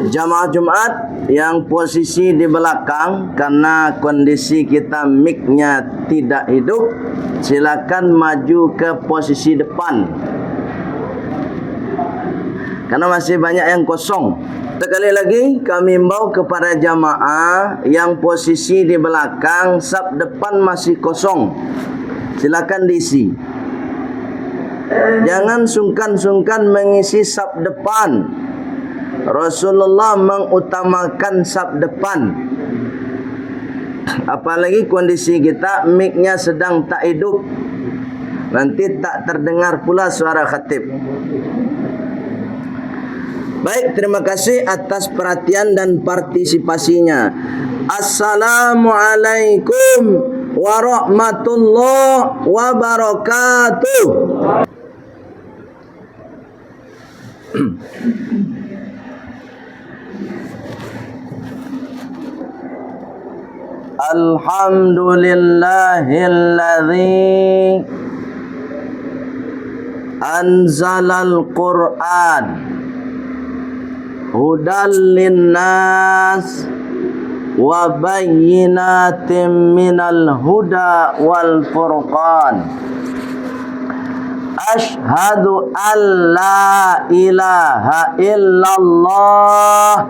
Jamaah Jumat yang posisi di belakang karena kondisi kita mic-nya tidak hidup, silakan maju ke posisi depan karena masih banyak yang kosong. Sekali lagi kami imbau kepada jamaah yang posisi di belakang, saf depan masih kosong, silakan diisi. Jangan sungkan-sungkan mengisi saf depan. Rasulullah mengutamakan saf depan. Apalagi kondisi kita mic-nya sedang tak hidup, nanti tak terdengar pula suara khatib. Baik, terima kasih atas perhatian dan partisipasinya. Assalamualaikum warahmatullahi wabarakatuh. Alhamdulillahilladzi anzalal Qur'an hudan linnas wa bayyinatin minal huda wal furqan. Ashhadu an la ilaha illallah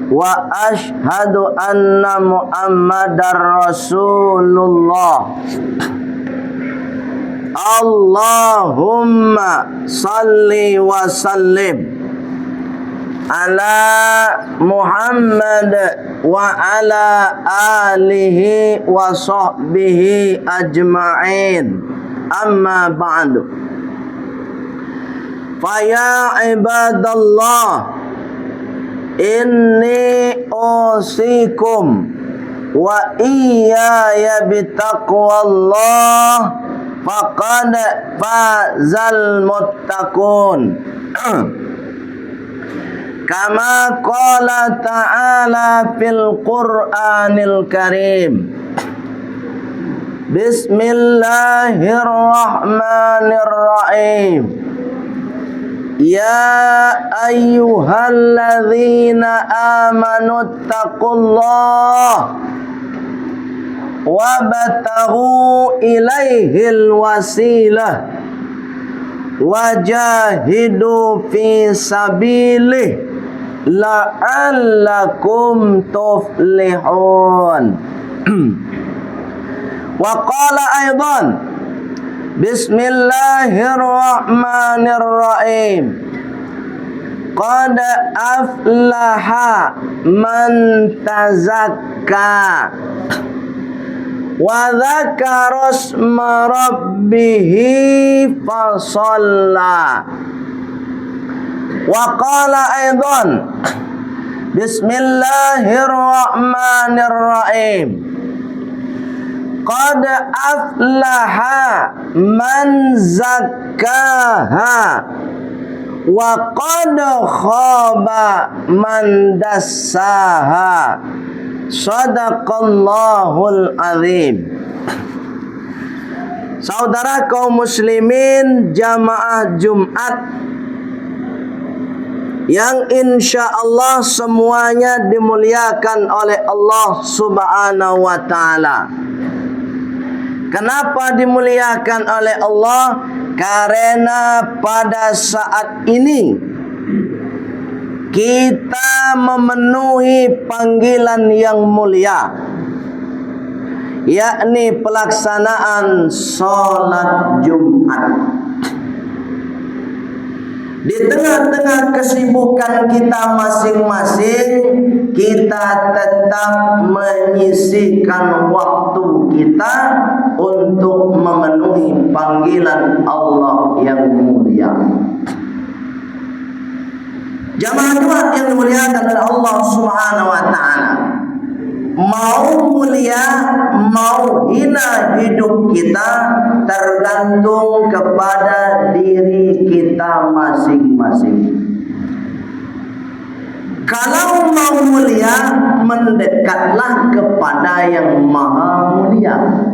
wa ashhadu anna Muhammadar Rasulullah. Allahumma salli wa sallim ala Muhammad wa ala alihi wa sahbihi ajma'in. Amma ba'du. Fa ya ibadallah, inni usikum wa iyaya bitaqwallah faqad fazal muttaqun. Kama qala ta'ala fil Qur'anil Karim. Bismillahirrahmanirrahim. Ya ayyuhalladzina amanu taqullah wabtaghu ilaihil wasilah wajahidu fi sabilih la'allakum tuflihun. Wa qala aidan Bismillahirrahmanirrahim. Qad aflaha man tazakka wa dzakara isma rabbih fasalla. Wa qala aidan Bismillahirrahmanirrahim. Qad aflaha man zakkaha wa qad khaba man dassaha. Shadaqallahul azim. Saudara kaum muslimin jamaah Jumat yang insya Allah semuanya dimuliakan oleh Allah Subhanahu wa ta'ala. Kenapa dimuliakan oleh Allah? Karena pada saat ini kita memenuhi panggilan yang mulia, yakni pelaksanaan sholat Jumat. Di tengah-tengah kesibukan kita masing-masing, kita tetap menyisihkan waktu kita untuk memenuhi panggilan Allah yang mulia. Jamaah Jumat yang dimuliakan oleh Allah Subhanahu wa ta'ala, mau mulia mau hina hidup kita tergantung kepada diri kita masing-masing. Kalau mau mulia, mendekatlah kepada yang maha mulia.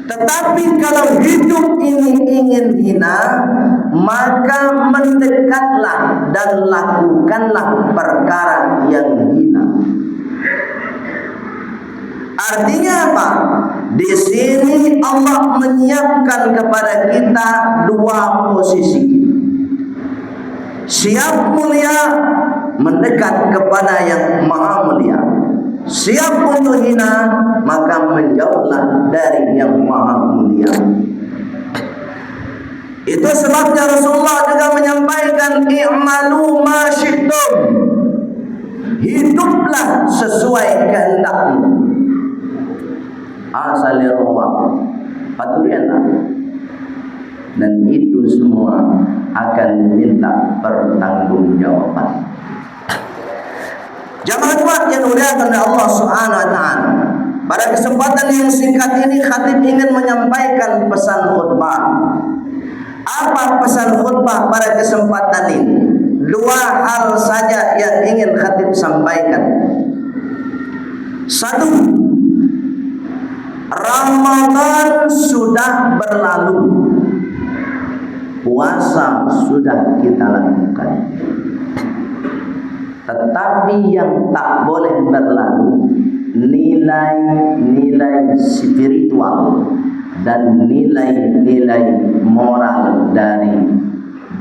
Tetapi kalau hidup ini ingin hina, maka mendekatlah dan lakukanlah perkara yang hina. Artinya apa? Di sini Allah menyiapkan kepada kita dua posisi. Siap mulia, mendekat kepada yang maha mulia. Siap untuk hina, maka menjauhlah dari yang maha mulia. Itu sebabnya Rasulullah juga menyampaikan, i'malu ma syi'tum, hiduplah sesuai kehendakmu. Asal rawah paturianlah, dan itu semua akan diminta pertanggungjawaban. Jamaah Jumat yang dimuliakan oleh Allah Subhanahu wa taala. Pada kesempatan yang singkat ini khatib ingin menyampaikan pesan khutbah. Apa pesan khutbah pada kesempatan ini? Dua hal saja yang ingin khatib sampaikan. Satu, Ramadan sudah berlalu, puasa sudah kita lakukan. Tetapi yang tak boleh berlalu nilai-nilai spiritual dan nilai-nilai moral dari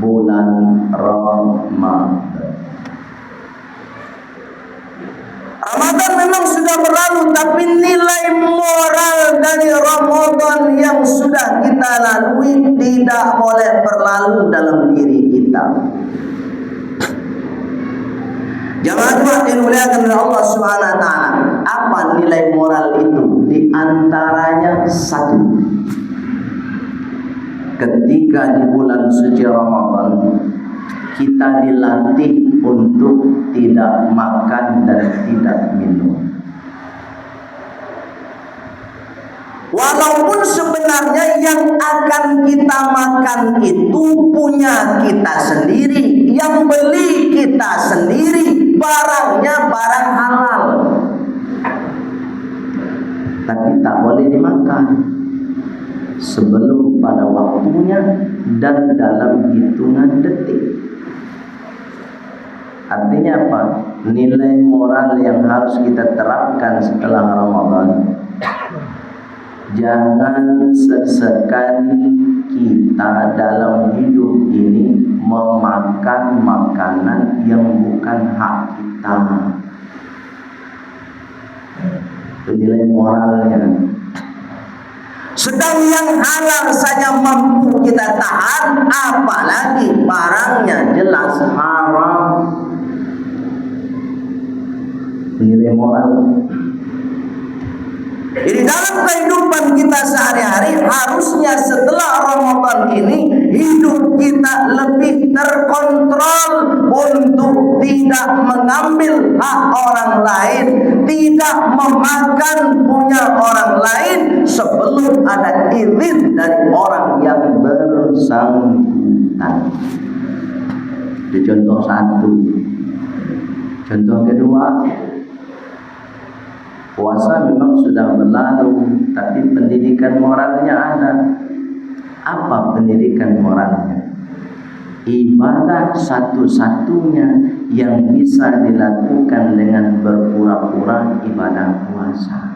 bulan Ramadan. Ramadan memang sudah berlalu, tapi nilai moral dari Ramadan yang sudah kita lalui tidak boleh berlalu dalam diri kita. Jamaah Jumat yang dimuliakan oleh Allah Subhanahu wa taala. Apa nilai moral itu? Di antaranya satu. Ketika di bulan suci Ramadan, kita dilatih untuk tidak makan dan tidak minum. Walaupun sebenarnya yang akan kita makan itu punya kita sendiri, yang beli kita sendiri, barangnya barang halal, tapi tak boleh dimakan sebelum pada waktunya dan dalam hitungan detik. Artinya apa? Nilai moral yang harus kita terapkan setelah Ramadan. Jangan sesekali kita dalam hidup ini memakan makanan yang bukan hak kita. Itu nilai moralnya. Sedang yang halal saja mampu kita tahan, apalagi barangnya jelas haram. Nilai moral. Jadi dalam kehidupan kita sehari-hari, harusnya setelah Ramadan ini hidup kita lebih terkontrol untuk tidak mengambil hak orang lain, tidak memakan punya orang lain sebelum ada izin dari orang yang bersangkutan. Itu contoh satu. Contoh kedua, puasa memang sudah berlalu, tapi pendidikan moralnya ada. Apa pendidikan moralnya? Ibadah satu-satunya yang bisa dilakukan dengan berpura-pura ibadah puasa.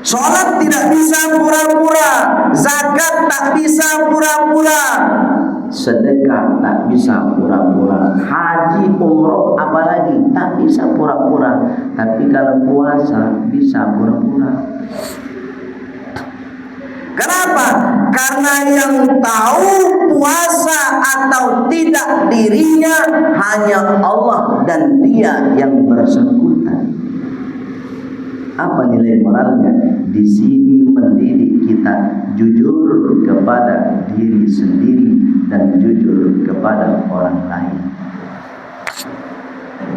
Sholat tidak bisa pura-pura, zakat tak bisa pura-pura, sedekah tak bisa pura-pura, haji umroh apalagi tak bisa pura-pura. Tapi kalau puasa bisa pura-pura. Kenapa? Karena yang tahu puasa atau tidak dirinya hanya Allah dan Dia yang bersangkutan. Apa nilai moralnya? Di sini mendidik kita jujur kepada diri sendiri dan jujur kepada orang lain.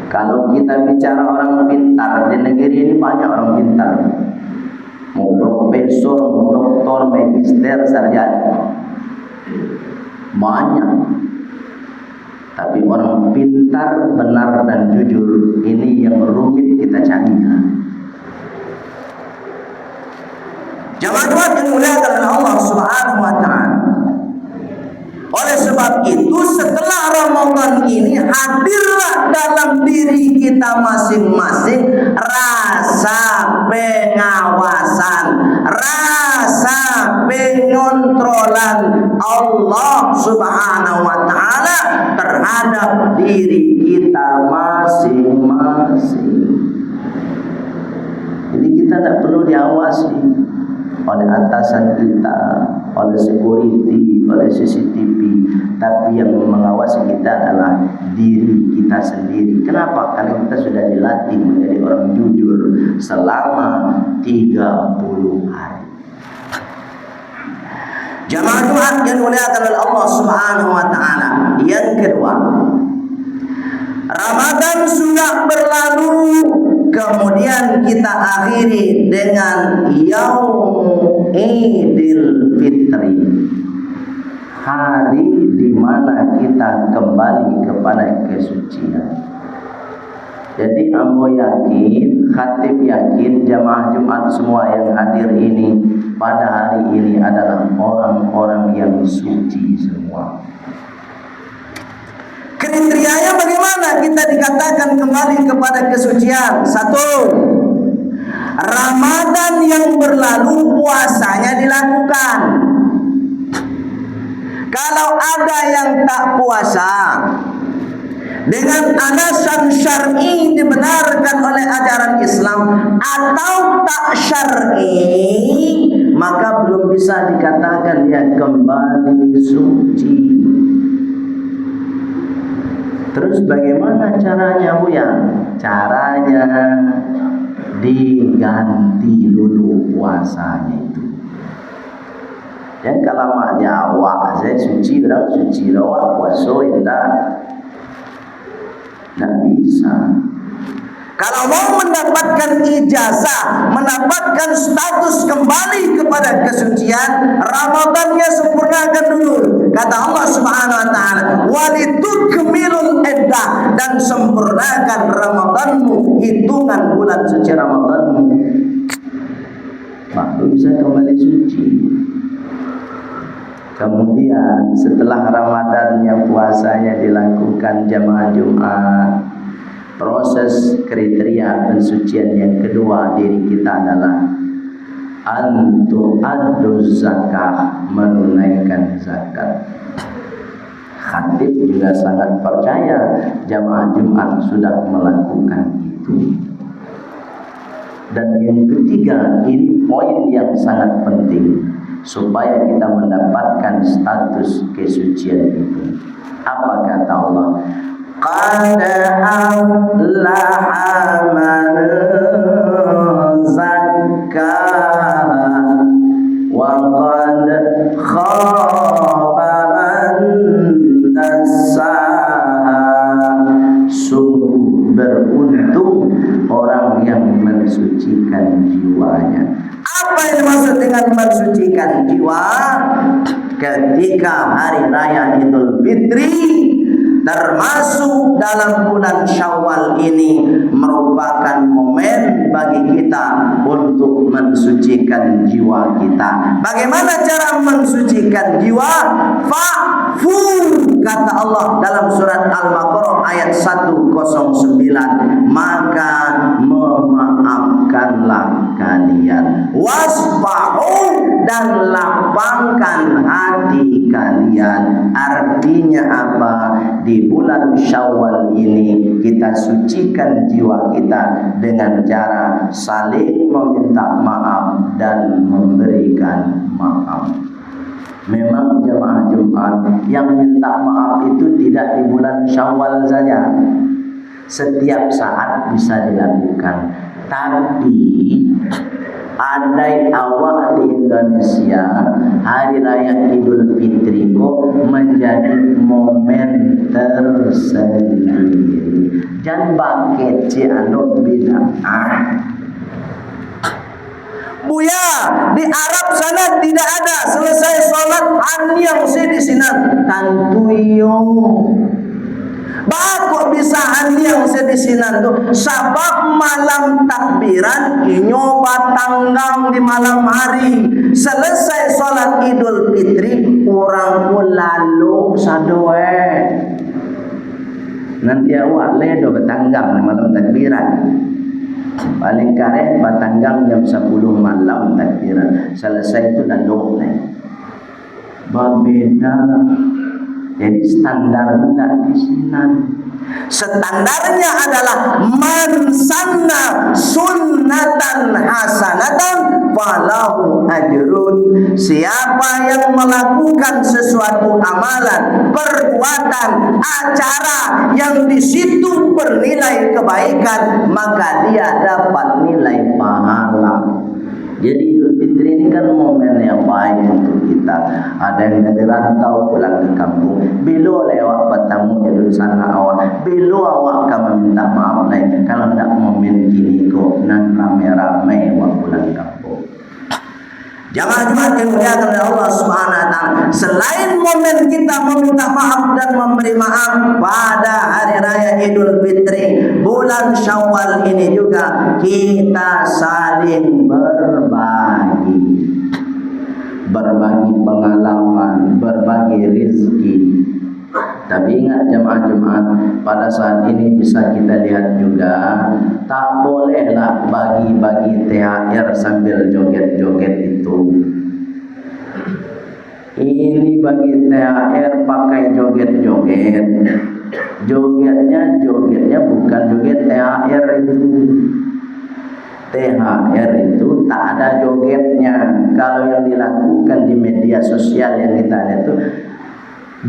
Kalau kita bicara orang pintar, di negeri ini banyak orang pintar. Mau profesor, mau doktor, magister, sarjana, banyak. Tapi orang pintar, benar dan jujur, ini yang rumit kita cari. Jamaah yang mulia karena Allah Subhanahu wa taala. Oleh sebab itu setelah Ramadan ini hadirlah dalam diri kita masing-masing rasa pengawasan, rasa pengontrolan Allah Subhanahu wa taala terhadap diri kita masing-masing. Jadi kita tidak perlu diawasi oleh atasan kita, oleh security, oleh CCTV, tapi yang mengawasi kita adalah diri kita sendiri. Kenapa? Karena kita sudah dilatih menjadi orang jujur selama 30 hari. Jamaah Jumat yang dimuliakan oleh Allah Subhanahu wa taala. Yang kedua, Ramadan sudah berlalu, kemudian kita akhiri dengan Yaum Idul Fitri, hari di mana kita kembali kepada kesucian. Jadi ambo yakin, khatib yakin, jamaah Jumat semua yang hadir ini pada hari ini adalah orang-orang yang suci semua. Kriterianya bagaimana kita dikatakan kembali kepada kesucian? Satu, Ramadan yang berlalu puasanya dilakukan. Kalau ada yang tak puasa dengan alasan syar'i dibenarkan oleh ajaran Islam atau tak syar'i, maka belum bisa dikatakan dia kembali suci. Terus bagaimana caranya, Bu ya? Caranya diganti dulu puasanya itu. Dan kalau mak Jawa, saya suci berapa suci lawa puasa tidak bisa. Kalau mau mendapatkan ijazah, mendapatkan status kembali kepada kesucian, Ramadannya sempurnakan dulu. Kata Allah Subhanahu wa taala, "Walitukmilul iddah," dan sempurnakan Ramadanmu, hitungan bulan suci Ramadanmu. Baru bisa kembali suci. Kemudian setelah Ramadannya puasanya dilakukan jamaah Jumat, proses kriteria pensucian yang kedua diri kita adalah antu'addu zakah, menunaikan zakat. Khatib juga sangat percaya jamaah Jumat sudah melakukan itu. Dan yang ketiga, ini poin yang sangat penting supaya kita mendapatkan status kesucian itu. Apa kata Allah? Qad aflaha man zakkaha wa qad khaba man dassaha. Sungguh beruntung orang yang mensucikan jiwanya. Apa yang dimaksud dengan mensucikan jiwa? Ketika hari raya Idul Fitri termasuk dalam bulan Syawal ini merupakan momen bagi kita untuk mensucikan jiwa kita. Bagaimana cara mensucikan jiwa? Fa'fu, kata Allah dalam surat Al-Baqarah ayat 109, maka memaafkanlah kalian. Wasfahu, dan lapangkan hati kalian. Artinya apa? Di bulan Syawal ini kita sucikan jiwa kita dengan cara saling meminta maaf dan memberikan maaf. Memang jemaah Jumat yang minta maaf itu tidak di bulan Syawal saja, setiap saat bisa dilakukan. Tapi andai awak di Indonesia hari raya Idul Fitri kok menjadi momen tersendiri, jangan pakai cianuk bid'ah. Buya, di Arab sana tidak ada selesai sholat hanya mesti di sini tantuyo. Bakok bisa yang sedisinan tu sebab malam takbiran nyoba tanggang di malam hari. Selesai solat Idul Fitri orang pun lalu sadoe. Nanti awak ledo bertanggang di malam takbiran. Paling karet bertanggang jam 10 malam takbiran. Selesai itu lalu berbeda. Jadi standar tidak di sini. Standarnya adalah man sanna sunnatan hasanatan falahu ajrun. Siapa yang melakukan sesuatu amalan, perbuatan, acara yang di situ bernilai kebaikan, maka dia dapat nilai pahala. Jadi Idul Fitri ini kan momen yang baik untuk kita. Ada yang dari rantau pulang ke kampung. Bila lewat bertamu di sana awak, bila awak akan meminta maaf lain. Kalau tidak momen kini kok nan ramai-ramai awak pulang kampung. Jamaah Jumat yang dimuliakan oleh Allah Subhanahu wa taala, selain momen kita meminta maaf dan memberi maaf pada hari raya Idul Fitri, bulan Syawal ini juga kita saling berbagi pengalaman, berbagi rezeki. Tapi ingat jemaah Jumat, pada saat ini bisa kita lihat juga tak bolehlah bagi-bagi THR sambil joget-joget itu. Ini bagi THR pakai joget-joget. Jogetnya bukan joget THR itu. THR itu tak ada jogetnya. Kalau yang dilakukan di media sosial yang kita lihat itu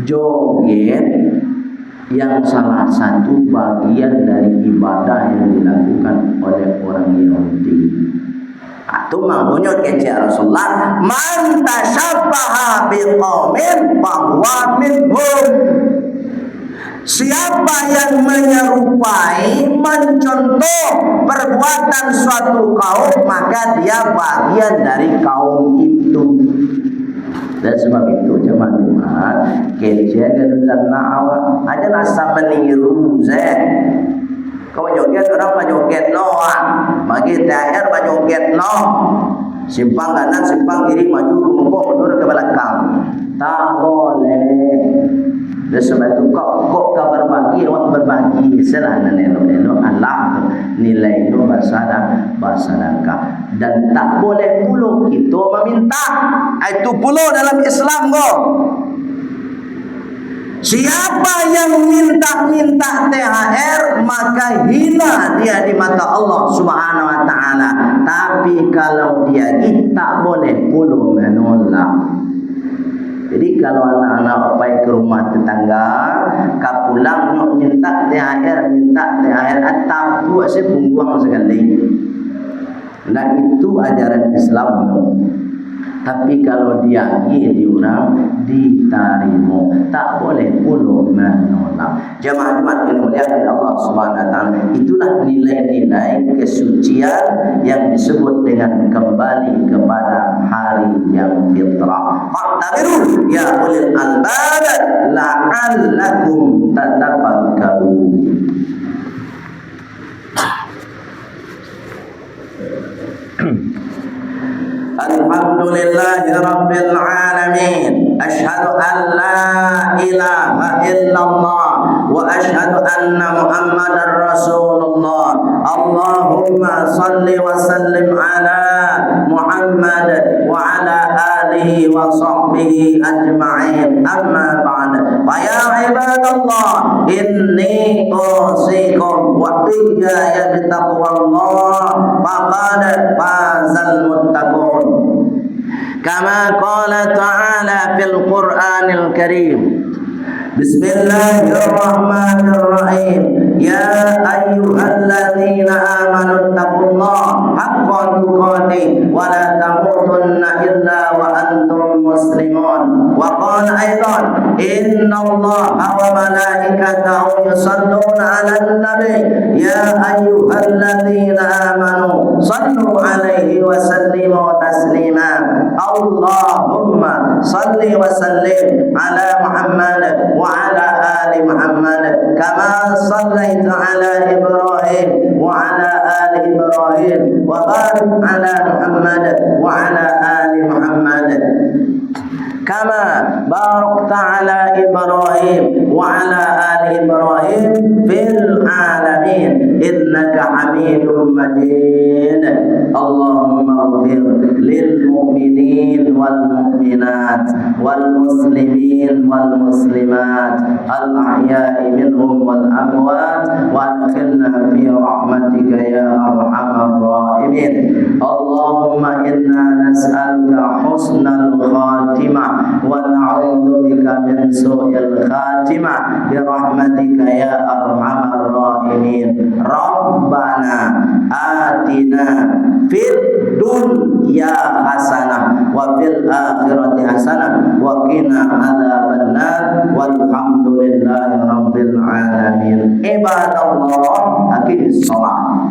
joget yang salah satu bagian dari ibadah yang dilakukan oleh orang Yahudi. Itu maknanya kece Rasulullah, man tashabbaha biqaumin fahuwa minhum. Siapa yang menyerupai, mencontoh perbuatan suatu kaum, maka dia bagian dari kaum itu. Dan sebab itu jemaah Jumat, kece dalam awak aja nasa meniru kau joget orang joget no, bagi THR joget no, simpang kanan simpang kiri maju mundur ke belakang, tak boleh. Dan sebab itu kok berbagi, awak berbagi selain elok-elok Allah nilai itu bersedekah. Dan tak boleh puluh kita meminta, itu puluh dalam Islam kok. Siapa yang minta-minta THR maka hina dia di mata Allah Subhanahu wa taala. Tapi kalau dia tak boleh puluh menolak. Jadi kalau anak-anak pergi ke rumah tetangga, kau pulang nak minta THR, atau buat saya pungguang sekali. Nah itu ajaran Islam. Tapi kalau dia di orang diterima, tak boleh puluh menolak. Jemaah Jumat yang dimuliakan Allah Subhanahu wa taala, itulah nilai-nilai kesucian yang disebut dengan kembali kepada hari yang fitrah. Fa'tabiru ya ulil albab la'allakum tatafakkarun. Alhamdulillahi Rabbil Alamin. Ashhadu an la ilaha illallah wa ashhadu anna Muhammadar Rasulullah. Allahumma salli wa sallim ala Muhammad wa ala alihi wa sahbihi ajma'in. Amma ba'd. Fa ya ibadallah, inni usikum wa iyaya bitaqwallah faqad fazal muttaqun. Kama qala ta'ala fil Qur'anil Karim. Bismillahirrahmanirrahim. Ya ayyuhalladzina amanu taqullaha haqqa tuqatih wa la tamutunna illa wa antum muslimun. Wa qala aidan innallaha wa malaikatahu yusalluna 'alan nabi ya ayyuhalladzina amanu sallu 'alaihi wa sallimu taslima. Allahumma salli wa sallim ala Muhammad wa ala ali Muhammad kama sallaita ala Ibrahim wa ala ali Ibrahim wa barik ala Muhammad wa ala ali Muhammad kama barakta ala Ibrahim wa ala ali Ibrahim fil alamin innaka Hamidum Majid. Allahumma ighfir lil mu'minin wal mu'minat wal muslimin wal muslimat al ahya'i minhum wal amwat wa adkhilna fi rahmatika ya arhamar rahimin. Allahumma inna nas'aluka husnal khatimah wa na'udzu bika min su'il khatimah bi rahmatika ya arhamar rahimin. Rabbana atina fid dunya hasanah wa fil akhirati hasanah wa qina adzabannar walhamdulillahi rabbil alamin. Ibadallah, aqimis shalah.